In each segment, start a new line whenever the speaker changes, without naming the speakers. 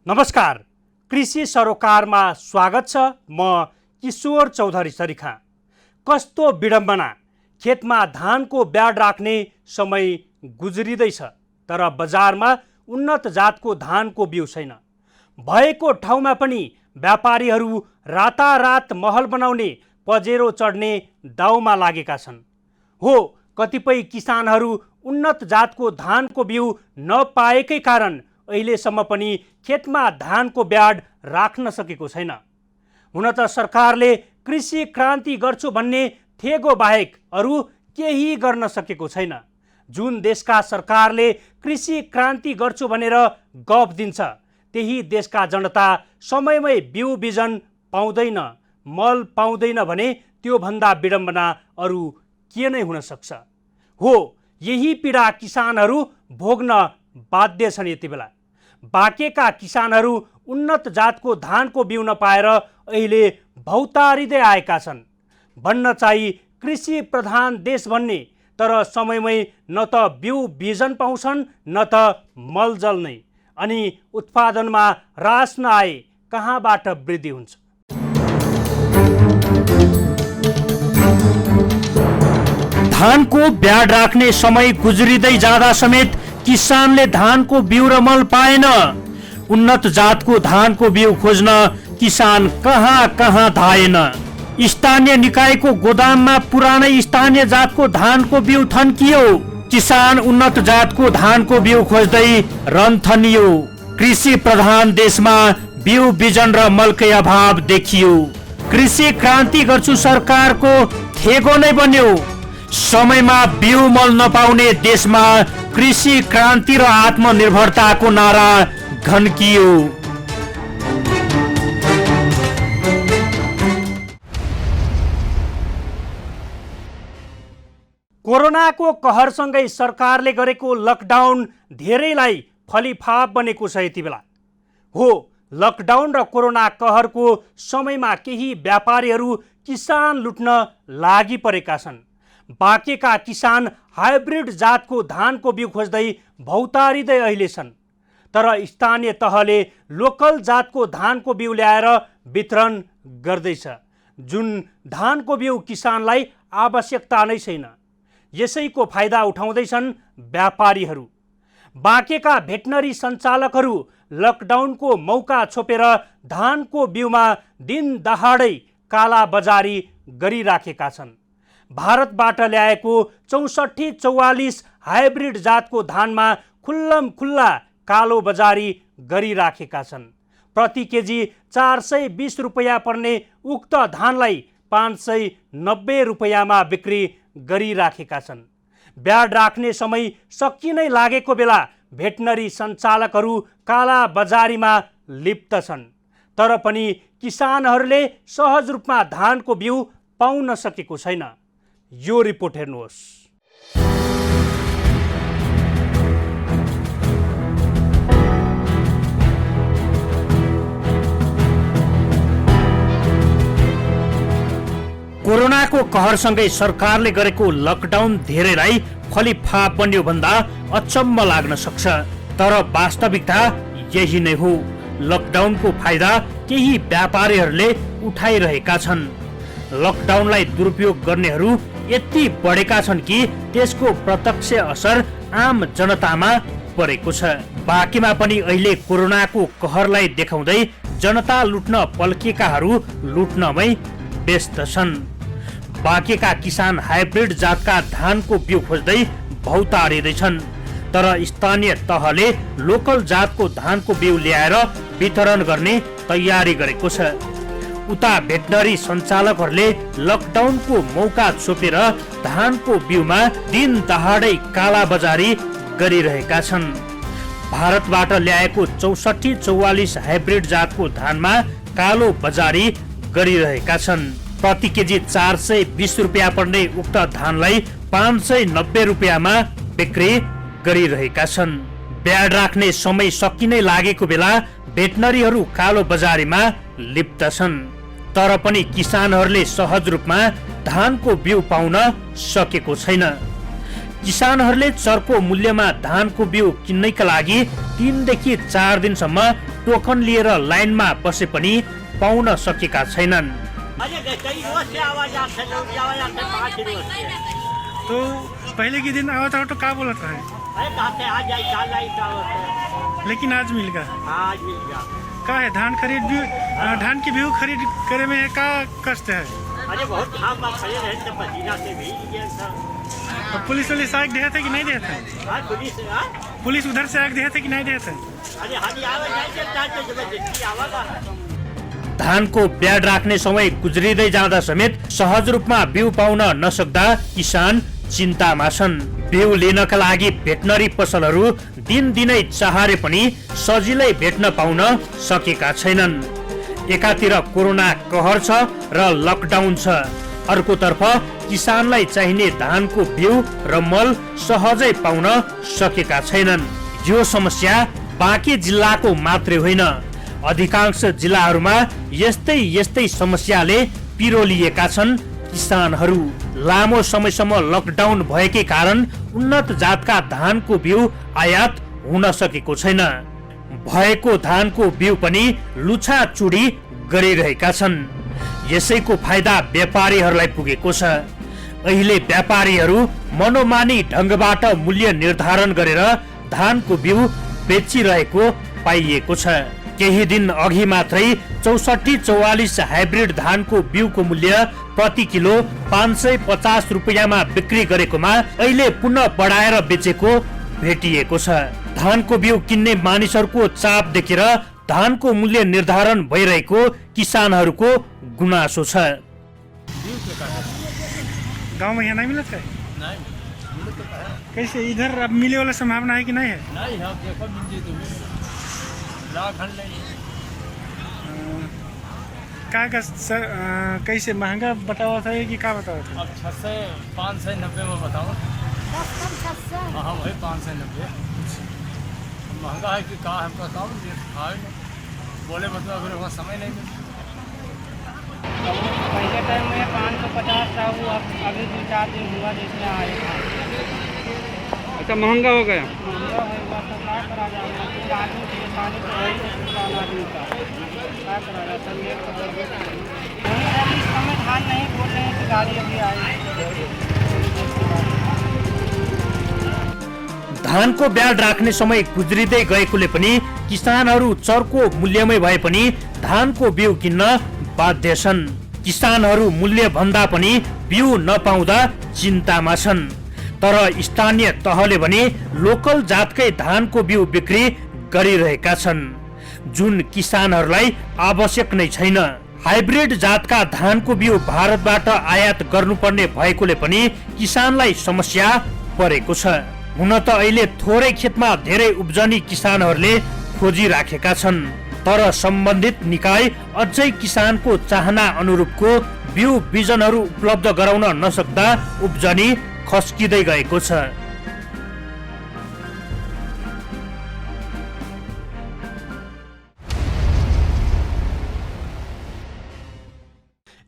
नमस्कार, कृषि सरोकारमा स्वागत छ। म किशोर चौधरी सरिखा। कस्तो विडम्बना, खेतमा धानको ब्याड राख्ने समय गुज्रिँदैछ तर बजारमा उन्नत जातको धानको बिउ छैन। भएको ठाउँमा पनि व्यापारीहरू रातारात महल बनाउने पजेरो चढ्ने दाउमा लागेका छन्। हो, कतिपय किसानहरू उन्नत जातको धानको बिउ नपाएकै कारण अहिलेसम्म पनि खेतमा धानको ब्याड राख्न सकेको छैन। हुन त सरकारले कृषि क्रान्ति गर्छु भन्ने थेगो बाहेक अरू केही गर्न सकेको छैन। जुन देशका सरकारले कृषि क्रान्ति गर्छु भनेर गफ दिन्छ, त्यही देशका जनता समयमै बिउ बिजन पाउँदैन, मल पाउँदैन भने त्योभन्दा विडम्बना अरू के नै हुन सक्छ। हो, यही पीडा किसानहरू भोग्न बाध्य छन्। यति बेला बाँकेका किसानहरू उन्नत जातको धानको बिउ नपाएर अहिले भौतारिँदै आएका छन्। भन्न चाहिँ कृषि प्रधान देश भन्ने, तर समयमै न त बिउ बिजन पाउँछन् न त मलजल नै। अनि उत्पादनमा ह्रास नआए कहाँबाट वृद्धि हुन्छ? धानको ब्याड राख्ने समय गुज्रिँदै जाँदा समेत किसानले धानको बिउ र मल पाएन। उन्नत जातको धानको बिउ खोज्न किसान कहाँ कहाँ धाएन। स्थानीय निकायको गोदाममा पुरानै स्थानीय जातको धानको बिउ थन्कियो। किसान उन्नत जातको धानको बिउ खोज्दै रन्थनियो। कृषि प्रधान देशमा बिउ बिजन र मलकै अभाव देखियो। कृषि क्रान्ति गर्छु सरकारको थेगो नै बन्यो। समयमा बिउ मल नपाउने देशमा कृषि क्रान्ति र आत्मनिर्भरताको नारा घन्कियो। कोरोनाको कहरसँगै सरकारले गरेको लकडाउन धेरैलाई फलिफाप बनेको छ। यति बेला हो, लकडाउन र कोरोना कहरको समयमा केही व्यापारीहरू किसान लुट्न लागि परेका छन्। बाँकेका किसान हाइब्रिड जातको धानको बिउ खोज्दै भौतारिँदै अहिले छन्। तर स्थानीय तहले लोकल जातको धानको बिउ ल्याएर वितरण गर्दैछ, जुन धानको बिउ किसानलाई आवश्यकता नै छैन। यसैको फाइदा उठाउँदैछन् व्यापारीहरू। बाँकेका भेटनरी सञ्चालकहरू लकडाउनको मौका छोपेर धानको बिउमा दिन दहाडै काला बजारी गरिराखेका छन्। भारतबाट ल्याएको 6444 हाइब्रिड जातको धानमा खुल्लम खुल्ला कालो बजारी गरिराखेका छन्। प्रति केजी 420 रुपैयाँ पर्ने उक्त धानलाई 590 रुपैयाँमा बिक्री गरिराखेका छन्। ब्याड राख्ने समय सकिनै लागेको बेला भेटनरी सञ्चालकहरू काला बजारीमा लिप्त छन्। तर पनि किसानहरूले सहज रूपमा धानको बिउ पाउन सकेको छैन। यो रिपोर्ट हेर्नुहोस्। कोरोनाको कहरसँगै सरकारले गरेको लकडाउन धेरैलाई फलिफाप बन्यो भन्दा अचम्म लाग्न सक्छ। तर वास्तविकता यही नै हो। लकडाउनको फाइदा केही व्यापारीहरूले उठाइरहेका छन्। लकडाउनलाई दुरुपयोग गर्नेहरू यति बढेका छन् कि त्यसको प्रत्यक्ष असर आम जनतामा परेको छ। बाँकीमा पनि अहिले कोरोनाको कहरलाई देखाउँदै जनता लुट्न पल्केकाहरू लुट्नमै व्यस्त छन्। बाँकेका किसान हाइब्रिड जातका धानको बिउ खोज्दै भौतारिँदैछन्। तर स्थानीय तहले लोकल जातको धानको बिउ ल्याएर वितरण गर्ने तयारी गरेको छ। उता भेटनरी सञ्चालकहरूले लकडाउनको मौका छोपेर धानको बिउमा दिन दहाडै काला बजारी गरिरहेका छन्। भारतबाट ल्याएको 6444 हाइब्रिड जातको धानमा कालो बजारी गरिरहेका छन्। प्रति केजी 420 रुपैयाँ पर्ने उक्त धानलाई 590 रुपैयाँमा बिक्री गरिरहेका छन्। ब्याड राख्ने समय सकिनै लागेको बेला भेटनरीहरू कालो बजारीमा लिप्त छन्। तर पनि किसानहरूले सहज रूपमा धानको बिउ पाउन सकेको छैन। किसानहरूले चर्को मूल्यमा धानको बिउ किन्नैका लागि 3 देखि 4 दिनसम्म टोकन लिएर लाइनमा बसे पनि पाउन सकेका छैनन्।
तो पहले के दिन आया था तो क्या बोला था, लेकिन आज मिल गया।
आज मिल गया।
क्या है धान की भी खरीद करे में क्या कष्ट है?
अरे बहुत घाम में खड़े रहे थे, पसीना से भीग गए सब।
तो पुलिस वाले साइक दिए थे कि नहीं दिए थे? पुलिस उधर से आग दिए थे कि नहीं दिए थे?
अरे हाली आवे जाए जबरदस्ती आवागा।
धानको ब्याड राख्ने समय गुज्रिँदै जाँदा समेत सहज रूपमा बिउ पाउन नसक्दा किसान चिन्तामा छन्। बिउ लिनका लागि भेटनरी पसलहरू दिनदिनै चाहरे पनि सजिलै भेट्न पाउन सकेका छैनन्। एकातिर कोरोना कहर छ र लकडाउन छ, अर्कोतर्फ किसानलाई चाहिने धानको बिउ र मल सहजै पाउन सकेका छैनन्। यो समस्या बाँकी जिल्लाको मात्रै होइन, अधिकांश जिल्लाहरूमा यस्तै समस्याले पिरोलिएका छन् किसानहरू। लामो समयसम्म लकडाउन भएकै कारण उन्नत जातका धानको बिउ आयात हुन सकेको छैन। भएको धानको बिउ पनि लुछाचुडी गरिरहेका छन्। यसैको फाइदा व्यापारीहरूलाई पुगेको छ। अहिले व्यापारीहरू मनोमानी ढङ्गबाट मूल्य निर्धारण गरेर धानको बिउ बेचिरहेको पाइएको छ। केही दिन अघि मात्रै 64-44 हाइब्रिड धानको बिउको मूल्य प्रति किलो 550 रुपियाँमा बिक्री गरेकोमा अहिले पुनः बढाएर बेचेको भेटिएको छ। धानको बिउ किन्ने मानिसहरूको चाप देखेर धानको मूल्य निर्धारण भइरहेको किसानहरूको गुनासो छ।
गाँव में यहाँ नहीं मिलता है?
नहीं मिलता है।
कैसे इधर अब मिले वाला संभावना है कि नहीं है?
नहीं है, देखो मिल जी तुम्हें लाखन नहीं।
कैसे महंगा बतावा था कि क्या बतावा था?
अब 590 में बताओ। हाँ वही 590 महंगा है कि कहाँ है बताओ, खाए बोले मतलब फिर वहाँ समय नहीं मिलता।
पहले टाइम में 550 था, वो अब अभी 2-4 दिन हुआ जिसमें आए था।
अच्छा महंगा हो गया।
महंगा होगा तो क्या करा जाएगा, फिर आदमी परेशानी तो वही आदमी का क्या करा जाए। सब एक इस समय धान नहीं बोल रहे हैं कि गाड़ी अभी आई।
धानको ब्याड राख्ने समय गुज्रिँदै गएकोले पनि किसानहरू चर्को मूल्यमै भए पनि धानको बिउ किन्न बाध्य छन्। किसानहरू मूल्य भन्दा पनि बिउ नपाउँदा चिन्तामा छन्। तर स्थानीय तहले भने लोकल जातकै धानको बिउ बिक्री गरिरहेका छन्, जुन किसानहरूलाई आवश्यक नै छैन। हाइब्रिड जातका धानको बिउ भारतबाट आयात गर्नुपर्ने भएकोले पनि किसानलाई समस्या परेको छ। हुन त अहिले थोरै खेतमा धेरै उब्जनी किसानहरूले खोजिराखेका छन्, तर सम्बन्धित निकाय अझै किसानको चाहना अनुरूपको बिउ बिजनहरू उपलब्ध गराउन नसक्दा उब्जनी खस्किँदै गएको छ।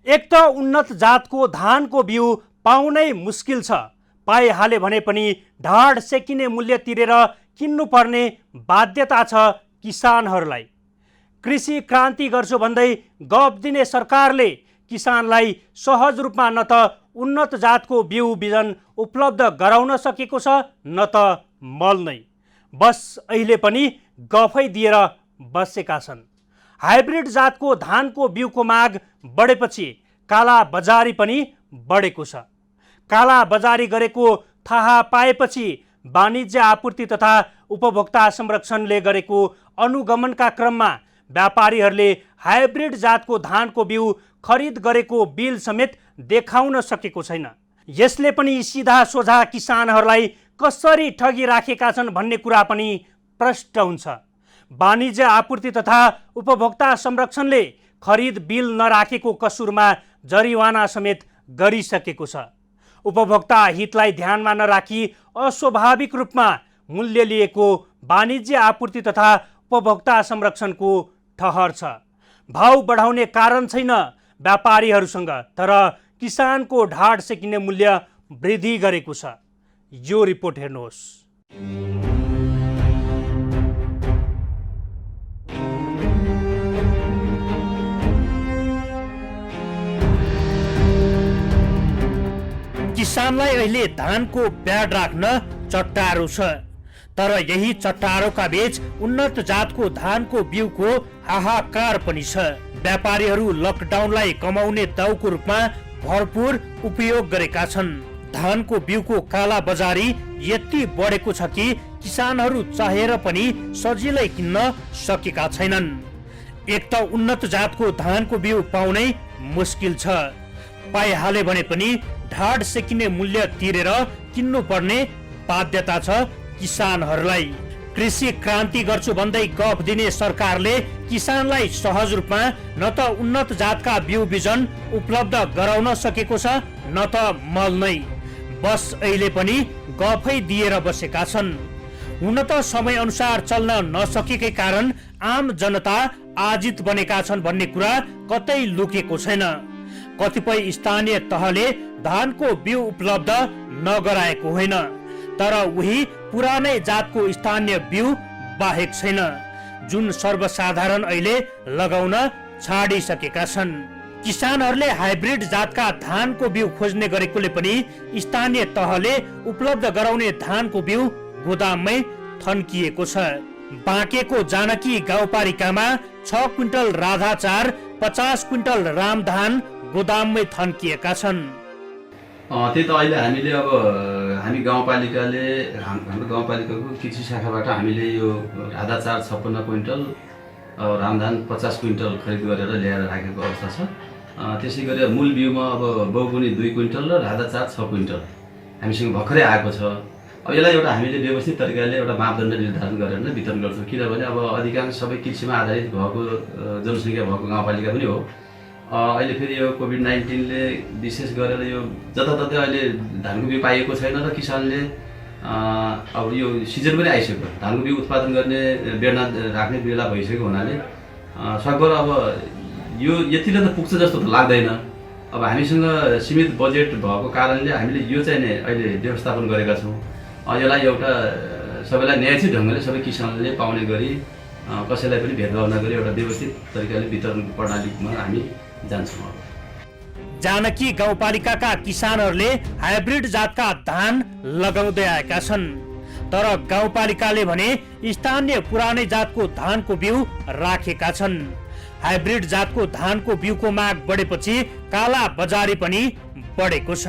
एक त उन्नत जातको धानको बिउ पाउनै मुस्किल छ, पाइहाले भने पनि ढाड सेकिने मूल्य तिरेर किन्नुपर्ने बाध्यता छ किसानहरूलाई। कृषि क्रान्ति गर्छु भन्दै गफ दिने सरकारले किसानलाई सहज रूपमा न त उन्नत जातको बिउ बिजन उपलब्ध गराउन सकेको छ न त मल नै। बस अहिले पनि गफै दिएर बसेका छन्। हाइब्रिड जातको धानको बिउको माग बढेपछि काला बजारी पनि बढेको छ। काला बजारी गरेको थाहा पाएपछि वाणिज्य आपूर्ति तथा उपभोक्ता संरक्षणले गरेको अनुगमनका क्रममा व्यापारीहरूले हाइब्रिड जातको धानको बिउ खरिद गरेको बिल समेत देखाउन सकेको छैन। यसले पनि सिधा सोझा किसानहरूलाई कसरी ठगी राखेका छन् भन्ने कुरा पनि प्रष्ट हुन्छ। वाणिज्य आपूर्ति तथा उपभोक्ता संरक्षणले खरिद बिल नराखेको कसुरमा जरिवाना समेत गरिसकेको छ। उपभोक्ता हितलाई ध्यानमा नराखी अस्वाभाविक रूपमा मूल्य लिएको वाणिज्य आपूर्ति तथा उपभोक्ता संरक्षणको ठहर छ। भाउ बढाउने कारण छैन व्यापारीहरूसँग, तर किसानको ढाड सेकिने मूल्य वृद्धि गरेको छ। यो रिपोर्ट हेर्नुहोस्। किसानलाई अहिले धानको ब्याड राख्न चट्टारो छ, तर यही चट्टारोका बीच उन्नत जातको धानको बिउको हाहाकार पनि छ। व्यापारीहरू लकडाउनलाई कमाउने दाउको रूपमा भरपूर उपयोग गरेका छन्। धानको बिउको काला बजारी यति बढेको छ कि किसानहरू चाहेर पनि सजिलै किन्न सकेका छैनन्। एक त उन्नत जातको धानको बिउ पाउनै मुस्किल छ, पाइहाले भने पनि ढाड सेकिने मूल्य तिरेर किन्नु पर्ने बाध्यता छ किसानहरूलाई। कृषि क्रान्ति गर्छु भन्दै गफ दिने सरकारले किसानलाई सहज रूपमा न त उन्नत जातका बिउ बिजन उपलब्ध गराउन सकेको छ, न त मल नै। बस अहिले पनि गफै दिएर बसेका छन्। हुन त समय अनुसार चल्न नसकेकै कारण आम जनता आजित बनेका छन् भन्ने कुरा कतै लुकेको छैन। कतिपय स्थानीय तहले धानको बिउ उपलब्ध नगराएको होइन, तर उही पुरानै जातको स्थानीय बिउ बाहेक छैन, जुन सर्वसाधारण अहिले लगाउन छाडिसकेका छन्। किसानहरूले हाइब्रिड जातका धानको बिउ खोज्ने गरेकोले पनि स्थानीय तहले उपलब्ध गराउने धानको बिउ गोदाममै थन्किएको छ। बाँकेको जानकी गाउँपालिकामा 6 क्विन्टल राधाचार, 50 क्विन्टल रामधान गोदाममै थन्किएका छन्।
त्यही त अहिले हामीले अब हामी गाउँपालिकाले हाम्रो गाउँपालिकाको कृषि शाखाबाट हामीले यो राधाचार 56 क्विन्टल, रामधान 50 क्विन्टल खरिद गरेर ल्याएर राखेको अवस्था छ। त्यसै गरी मूल बिउमा अब बहुगुणी 2 क्विन्टल र राधाचार 6 क्विन्टल हामीसँग भर्खरै आएको छ। अब यसलाई एउटा हामीले व्यवस्थित तरिकाले एउटा मापदण्ड निर्धारण गरेर नै वितरण गर्छौँ, किनभने अब अधिकांश सबै कृषिमा आधारित भएको जनसङ्ख्या भएको गाउँपालिका पनि हो। अहिले फेरि यो कोभिड-19ले विशेष गरेर यो जताततै अहिले धानको बिउ पाइएको छैन र किसानले अब यो सिजन पनि आइसक्यो, धानको बिउ उत्पादन गर्ने बेर्ना राख्ने बेला भइसकेको हुनाले सकभर अब यो यतिले त पुग्छ जस्तो त लाग्दैन। अब हामीसँग सीमित बजेट भएको कारणले हामीले यो चाहिँ नै अहिले व्यवस्थापन गरेका छौँ। यसलाई एउटा सबैलाई न्यायिक ढङ्गले सबै किसानले पाउने गरी कसैलाई पनि भेदभाव नगरी एउटा व्यवस्थित तरिकाले वितरण प्रणालीमा हामी जान्छौँ।
जानकी गाउँपालिकाका किसानहरूले हाइब्रिड जातका धान लगाउँदै आएका छन्, तर गाउँपालिकाले भने स्थानीय पुरानै जातको धानको बिउ राखेका छन्। हाइब्रिड जातको धानको बिउको माग बढेपछि काला बजारी पनि बढेको छ।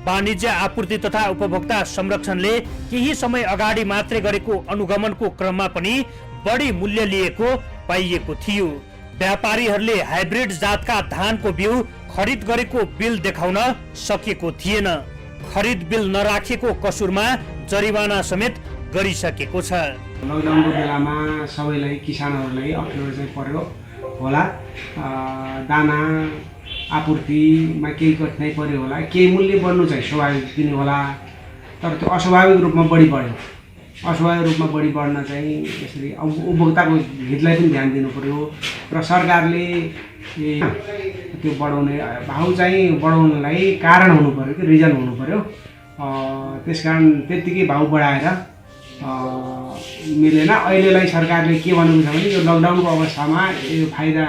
वाणिज्य आपूर्ति तथा उपभोक्ता संरक्षणले केही समय अगाडि मात्रै गरेको अनुगमनको क्रममा पनि बढी मूल्य लिएको पाइएको थियो। व्यापारीहरूले हाइब्रिड जातका धानको बिउ खरिद गरेको बिल देखाउन सकेको थिएन। खरिद बिल नराखेको कसुरमा जरिवाना समेत गरिसकेको छ।
लकडाउनको बेलामा सबैलाई किसानहरूलाई अप्ठ्यारो चाहिँ पर्यो होला, दाना आपूर्तिमा केही कठिनाइ पर्यो होला, केही मूल्य बढ्नु चाहिँ स्वाभाविक पनि होला, तर त्यो अस्वाभाविक रूपमा बढी बढ्यो। अस्वाभाविक रूपमा बढी बढ्न चाहिँ यसरी उपभोक्ताको हितलाई पनि ध्यान दिनु पर्यो र सरकारले त्यो बढाउने भाउ चाहिँ बढाउनलाई कारण हुनु पर्यो, कि रिजन हुनु पर्यो। त्यसकारण त्यत्तिकै भाउ बढाएर मिलेन। अहिलेलाई सरकारले के भनेको छ भने यो लकडाउनको अवस्थामा यो फाइदा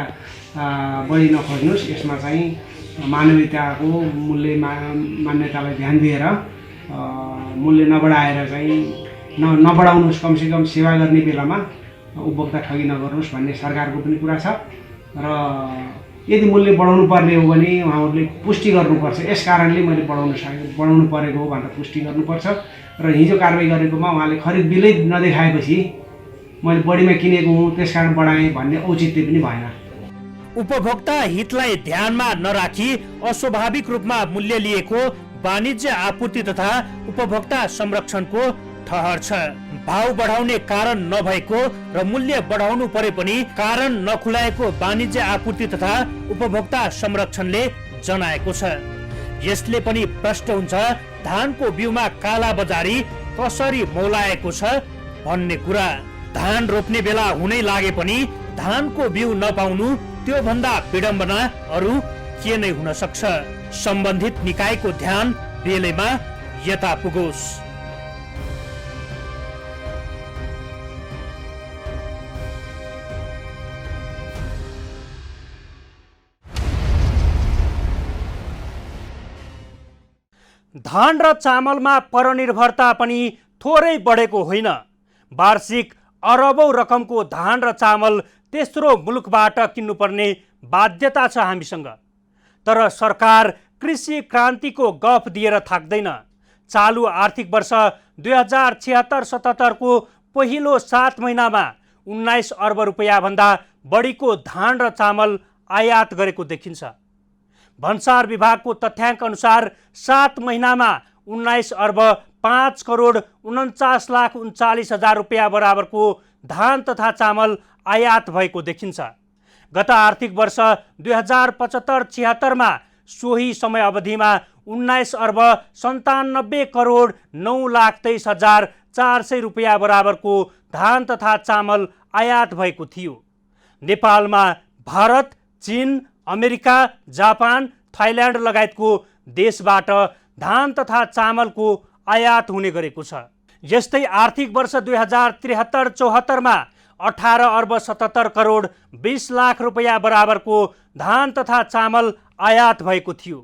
बढी नखोज्नुहोस्, यसमा चाहिँ मानवीयताको मूल्य मान्यतालाई ध्यान दिएर मूल्य नबढाएर चाहिँ नबढाउनुहोस्, कमसेकम सेवा गर्ने बेलामा उपभोक्ता ठगी नगर्नुहोस् भन्ने सरकारको पनि कुरा छ। र यदि मूल्य बढाउनु पर्ने हो भने उहाँहरूले पुष्टि गर्नुपर्छ, यस कारणले मैले बढाउनु परेको हो भनेर पुष्टि गर्नुपर्छ। र हिजो कारवाही गरेकोमा उहाँले खरिद बिलै नदेखाएपछि मैले बढीमा किनेको हुँ त्यस कारण बढाएँ भन्ने औचित्य पनि भएन।
उपभोक्ता हितलाई ध्यानमा नराखी अस्वाभाविक रूपमा मूल्य लिएको वाणिज्य आपूर्ति तथा उपभोक्ता संरक्षणको ठहर छ। भाव बढाउने कारण नभएको र मूल्य बढाउनु परे पनि कारण नखुलाएको वाणिज्य आपूर्ति तथा उपभोक्ता संरक्षणले जनाएको छ। यसले पनि प्रश्न हुन्छ धानको बिउमा काला बजारी कसरी मौलाएको छ भन्ने कुरा। धान रोप्ने बेला हुनै लागे पनि धानको बिउ नपाउनु त्यो भन्दा विडम्बना अरू के नै हुन सक्छ। सम्बन्धित निकायको ध्यान बेलैमा यता पुगोस्। धान र चामलमा परनिर्भरता पनि थोरै बढेको होइन। वार्षिक अरबौं रकमको धान र चामल तेस्रो मुलुकबाट किन्नुपर्ने बाध्यता छ हामीसँग। तर सरकार कृषि क्रान्तिको गफ दिएर थाक्दैन। चालु आर्थिक वर्ष 2076-77 को पहिलो 7 महिनामा 19 अर्ब रुपैयाँ भन्दा बढीको धान र चामल आयात गरेको देखिन्छ। भन्सार विभागको तथ्याङ्क अनुसार 7 महिनामा 19 अर्ब 5 करोड 49,39,000 रुपैयाँ बराबरको धान तथा चामल आयात भएको देखिन्छ। गत आर्थिक वर्ष 2075-76 मा सोही समय अवधिमा 19 अर्ब 97 करोड 9,23,400 रुपैयाँ बराबरको धान तथा चामल आयात भएको थियो। नेपालमा भारत, चीन, अमेरिका, जापान, थाइल्यान्ड लगायतको देशबाट धान तथा चामलको आयात हुने गरेको छ। यस्तै आर्थिक वर्ष 2073-74 मा 18 अर्ब 77 करोड 20 लाख रुपैयाँ बराबरको धान तथा चामल आयात भएको थियो।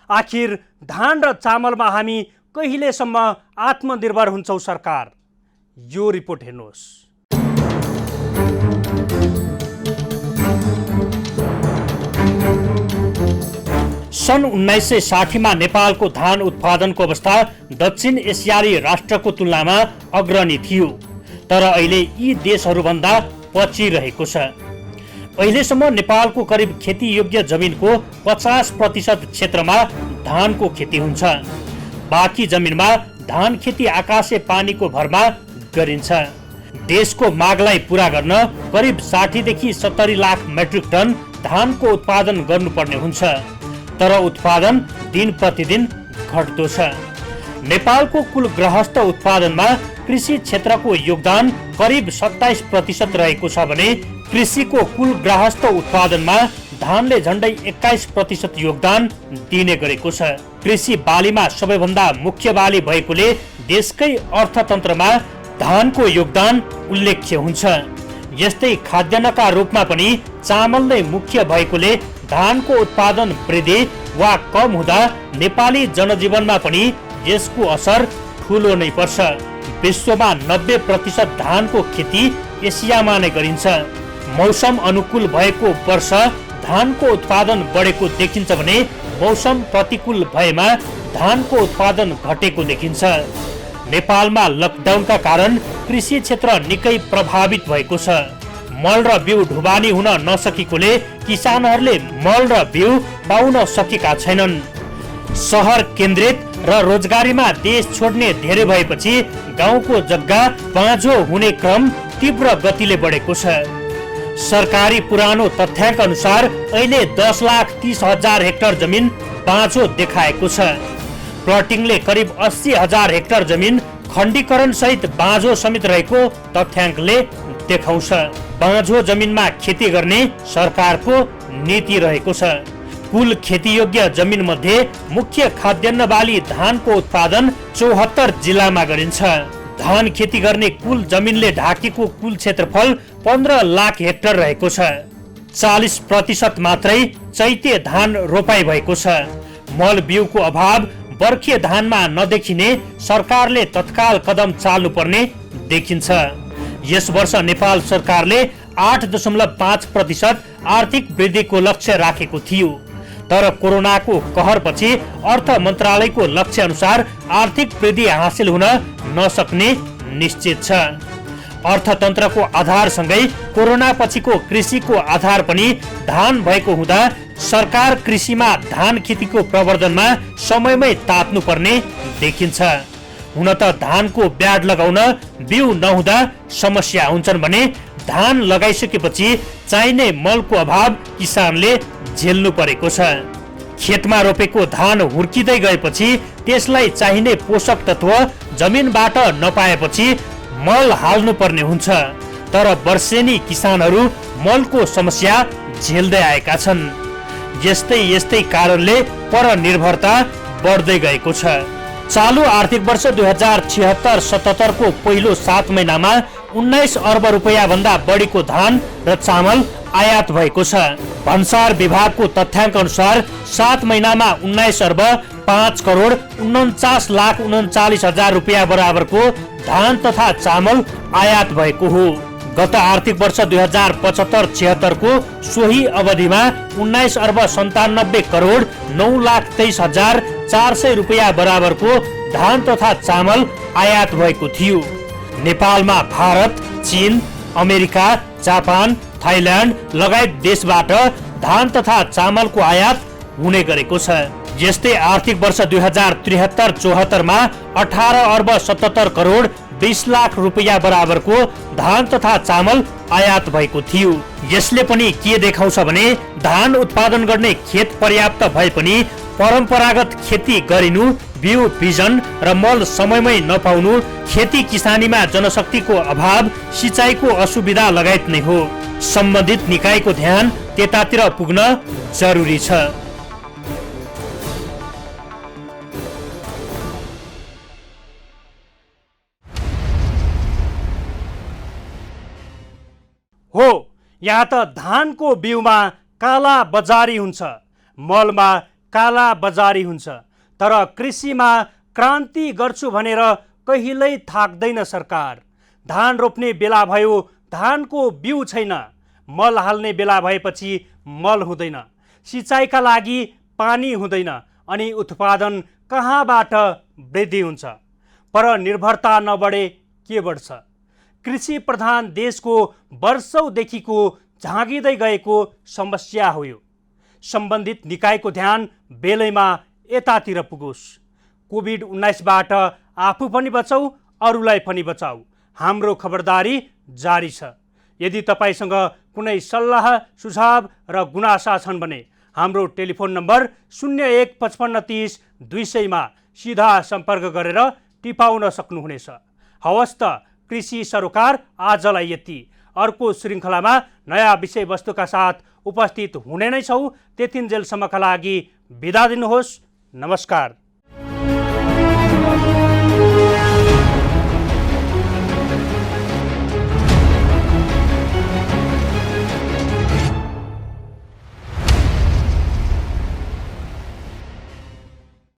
आखिर धान र चामलमा हामी कहिलेसम्म आत्मनिर्भर हुन्छौँ सरकार? यो रिपोर्ट हेर्नुहोस्। सन् 1960 मा नेपालको धान उत्पादनको अवस्था दक्षिण एसियाली राष्ट्रको तुलनामा अग्रणी थियो। तर अहिले यी देशहरूभन्दा पछि रहेको छ। अहिलेसम्म नेपालको करिब खेतीयोग्य जमिनको 50% क्षेत्रमा धानको खेती हुन्छ। बाँकी जमिनमा धान खेती आकाशे पानीको भरमा गरिन्छ। देशको मागलाई पूरा गर्न करिब 60 देखि 70 लाख मेट्रिक टन धानको उत्पादन गर्नुपर्ने हुन्छ। तर उत्पादन दिन प्रतिदिन घट्दो छ। नेपालको कुल गृहस्थ उत्पादनमा कृषि क्षेत्रको योगदान करिब 27% रहेको छ भने कृषिको कुल गृहस्थ उत्पादनमा धानले झन्डै 21% योगदान दिने गरेको छ। कृषि बालीमा सबैभन्दा मुख्य बाली भएकोले देशकै अर्थतन्त्रमा धानको योगदान उल्लेख्य हुन्छ। यस्तै खाद्यान्नका रूपमा पनि चामल नै मुख्य भएकोले धानको उत्पादन वृद्धि वा कम हुँदा नेपाली जनजीवनमा पनि यसको असर ठुलो नै पर्छ। विश्वमा 90% धानको खेती एसियामा नै गरिन्छ। मौसम अनुकूल भएको वर्ष धानको उत्पादन बढेको देखिन्छ भने मौसम प्रतिकूल भएमा धानको उत्पादन घटेको देखिन्छ। नेपालमा लकडाउनका कारण कृषि क्षेत्र निकै प्रभावित भएको छ। मल र बिउ ढुवानी हुन नसकेकोले किसानहरूले मल र बिउ पाउन सकेका छैनन्। सहर केन्द्रित र रोजगारीमा देश छोड्ने धेरै भएपछि गाउँको जग्गा बाँझो हुने क्रम तीव्र गतिले बढेको छ। सरकारी पुरानो तथ्याङ्क अनुसार अहिले 10,30,000 हेक्टर जमिन बाँझो देखाएको छ। प्लटिङले करिब 80,000 हेक्टर जमिन खण्डीकरण सहित बाँझो समेत रहेको तथ्याङ्कले देखाउँछ। बाँझो जमिनमा खेती गर्ने सरकारको नीति रहेको छ। कुल खेतीयोग्य जमिन मध्ये मुख्य खाद्यान्न बाली धानको उत्पादन 74 जिल्लामा गरिन्छ। धान खेती गर्ने कुल जमिनले ढाकेको कुल क्षेत्रफल 15 लाख हेक्टर रहेको छ। 40% मात्रै चैते धान रोपाई भएको छ। मल बिउको अभाव बर्खे धानमा नदेखिने सरकारले तत्काल कदम चाल्नुपर्ने देखिन्छ। यस वर्ष नेपाल सरकारले 8.5% आर्थिक वृद्धिको लक्ष्य राखेको थियो। तर कोरोनाको कहरपछि अर्थ मन्त्रालयको लक्ष्य अनुसार आर्थिक वृद्धि हासिल हुन नसक्ने निश्चित छ। अर्थतन्त्रको आधारसँगै कोरोना पछिको कृषिको आधार पनि धान भएको हुँदा सरकार कृषिमा धान खेतीको प्रवर्धनमा समयमै तात्नुपर्ने देखिन्छ। हुन त धानको ब्याड लगाउन बिउ नहुँदा समस्या हुन्छन् भने धान लगाइसकेपछि चाहिने मलको अभाव किसानले झेल्नु परेको छ। खेतमा रोपेको धान हुर्किँदै गएपछि त्यसलाई चाहिने पोषक तत्व जमिनबाट नपाएपछि मल हाल्नु पर्ने हुन्छ। तर वर्षेनी किसानहरू मलको समस्या झेल्दै आएका छन्। यस्तै कारणले परनिर्भरता बढ्दै गएको छ। चालु आर्थिक वर्ष 2076-77 को पहिलो 7 महिनामा 19 अर्ब रुपैयाँ भन्दा बढीको धान र चामल आयात भएको छ। भन्सार विभागको तथ्याङ्क अनुसार 7 महिनामा 19 अर्ब 5,49,39,40,000 रुपियाँ बराबरको धान तथा चामल आयात भएको हो। गत आर्थिक वर्ष 2075-76 को सोही अवधिमा 19,97,9,23,400 रुपियाँ बराबरको धान तथा चामल आयात भएको थियो। नेपालमा भारत, चीन, अमेरिका, जापान, थाइल्यान्ड लगायत देशबाट धान तथा चामलको आयात हुने गरेको छ। यस्तै आर्थिक वर्ष 2073-74 मा 18,77,20,00,000 रुपियाँ बराबरको धान तथा चामल आयात भएको थियो। यसले पनि के देखाउँछ भने धान उत्पादन गर्ने खेत पर्याप्त भए पनि परम्परागत खेती गरिनु, बिउ बिजन र मल समयमै नपाउनु, खेती किसानीमा जनशक्तिको अभाव, सिँचाइको असुविधा लगायत नै हो। सम्बन्धित निकायको ध्यान त्यतातिर पुग्न जरुरी छ।
हो, यहाँ त धानको बिउमा काला बजारी हुन्छ, मलमा काला बजारी हुन्छ, तर कृषिमा क्रान्ति गर्छु भनेर कहिल्यै थाक्दैन सरकार। धान रोप्ने बेला भयो, धानको बिउ छैन, मल हाल्ने बेला भएपछि मल हुँदैन, सिँचाइका लागि पानी हुँदैन, अनि उत्पादन कहाँबाट वृद्धि हुन्छ? पर निर्भरता नबढे के बढ्छ? कृषि प्रधान देशको वर्षौंदेखिको झाँगिँदै गएको समस्या हो यो। सम्बन्धित निकायको ध्यान बेलैमा यतातिर पुगोस्। कोभिड-19बाट आफू पनि बचाऊ, अरूलाई पनि बचाऊ। हाम्रो खबरदारी जारी छ। यदि तपाईसँग कुनै सल्लाह, सुझाव र गुनासा छन् भने हाम्रो टेलिफोन नम्बर 015530-200 मा सिधा सम्पर्क गरेर टिपाउन सक्नुहुनेछ। हवस् त, कृषि सरोकार आजलाई यति। अर्को श्रृङ्खलामा नयाँ विषयवस्तुका साथ उपस्थित हुने नै छौँ। त्यतिन्जेलसम्मका लागि बिदा दिनुहोस्। नमस्कार।